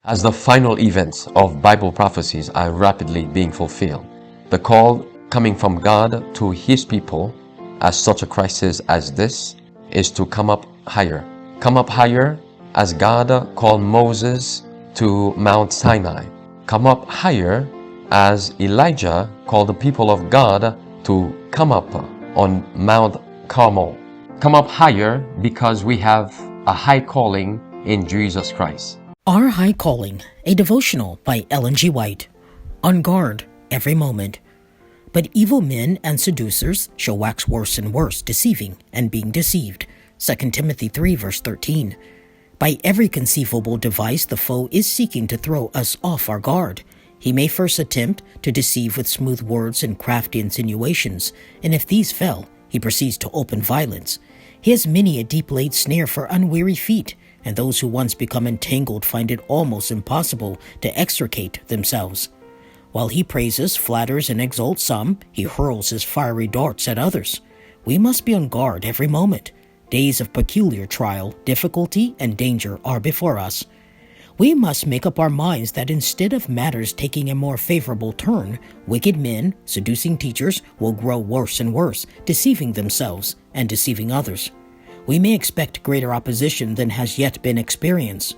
As the final events of Bible prophecies are rapidly being fulfilled, the call coming from God to His people at such a crisis as this is to come up higher. Come up higher as God called Moses to Mount Sinai. Come up higher as Elijah called the people of God to come up on Mount Carmel. Come up higher because we have a high calling in Jesus Christ. Our High Calling, a devotional by Ellen G. White. On guard every moment. But evil men and seducers shall wax worse and worse, deceiving and being deceived. 2 Timothy 3 verse 13. By every conceivable device the foe is seeking to throw us off our guard. He may first attempt to deceive with smooth words and crafty insinuations, and if these fail, he proceeds to open violence. He has many a deep-laid snare for unweary feet, and those who once become entangled find it almost impossible to extricate themselves. While he praises, flatters, and exalts some, he hurls his fiery darts at others. We must be on guard every moment. Days of peculiar trial, difficulty, and danger are before us. We must make up our minds that instead of matters taking a more favorable turn, wicked men, seducing teachers, will grow worse and worse, deceiving themselves and deceiving others. We may expect greater opposition than has yet been experienced.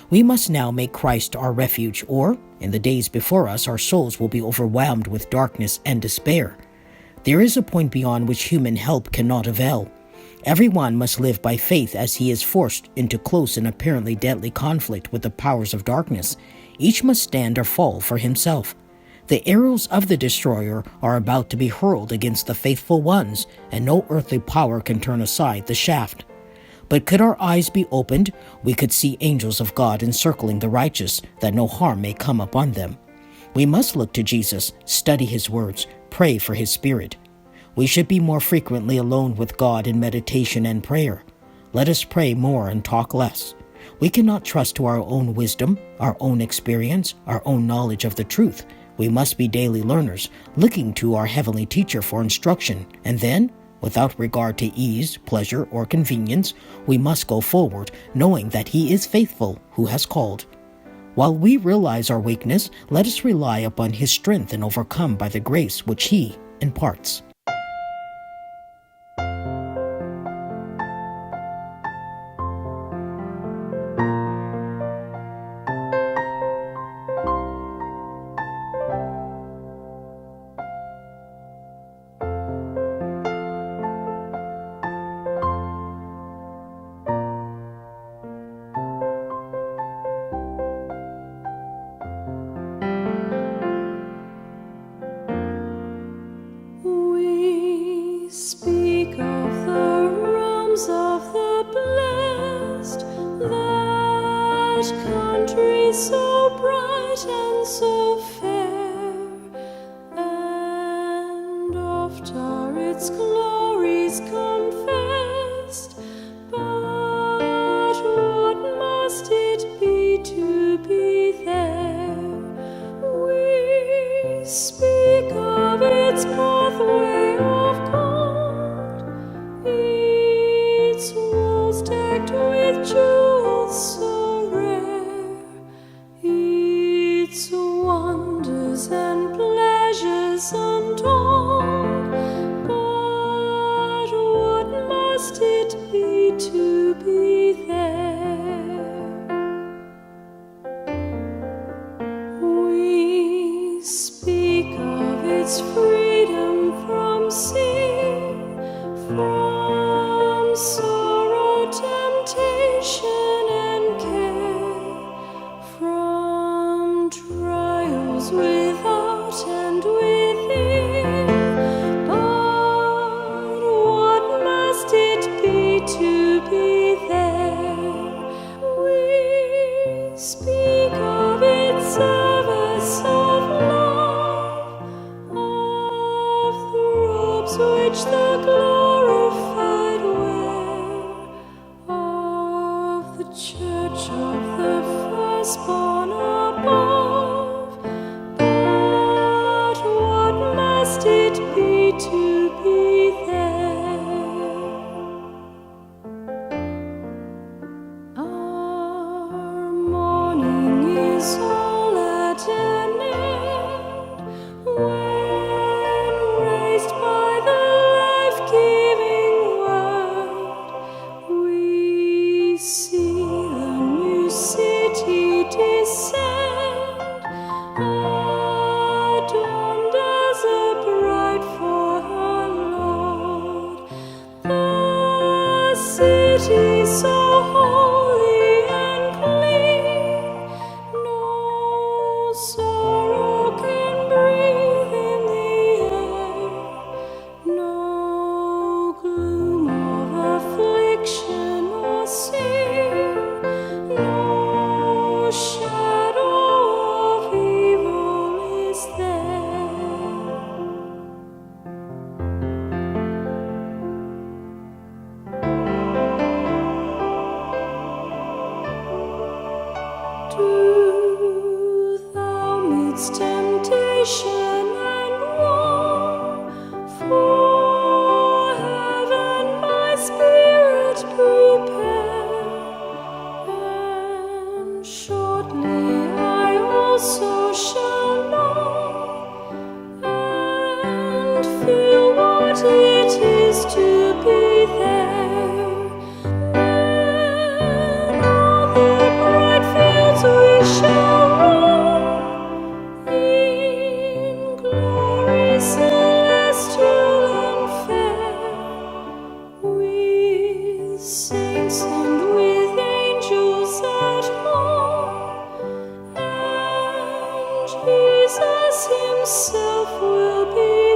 We must now make Christ our refuge, or, in the days before us, our souls will be overwhelmed with darkness and despair. There is a point beyond which human help cannot avail. Everyone must live by faith as he is forced into close and apparently deadly conflict with the powers of darkness. Each must stand or fall for himself. The arrows of the destroyer are about to be hurled against the faithful ones, and no earthly power can turn aside the shaft. But could our eyes be opened, we could see angels of God encircling the righteous, that no harm may come upon them. We must look to Jesus, study his words, pray for his Spirit. We should be more frequently alone with God in meditation and prayer. Let us pray more and talk less. We cannot trust to our own wisdom, our own experience, our own knowledge of the truth. We must be daily learners, looking to our heavenly teacher for instruction, and then, without regard to ease, pleasure, or convenience, we must go forward, knowing that he is faithful who has called. While we realize our weakness, let us rely upon his strength and overcome by the grace which he imparts. Speak of the realms of the blessed, that country so bright and so fair, and oft are its glories confessed. But what must it be to be there? We speak of its pathway of gold, its walls decked with jewels so rare, its wonders and pleasures untold. But what must it be to be there? We speak of its freedom from sin, from sorrow, temptation, and care, from trials without and within. But what must it be to be there? We speak of its service of love, is all at an end, when raised by the life-giving word, we see the new city descend, adorned as a bride for her Lord. The city so holy and clean, no sorrow can breathe in the air, no gloom of affliction or sin, no shadow of evil is there. Do thou midst temptation and war, for heaven my spirit prepare, and shortly I also shall know and feel what it is to be there. Then all the bright fields we shall roam, in glory celestial and fair, with saints and with angels at home, and Jesus himself will be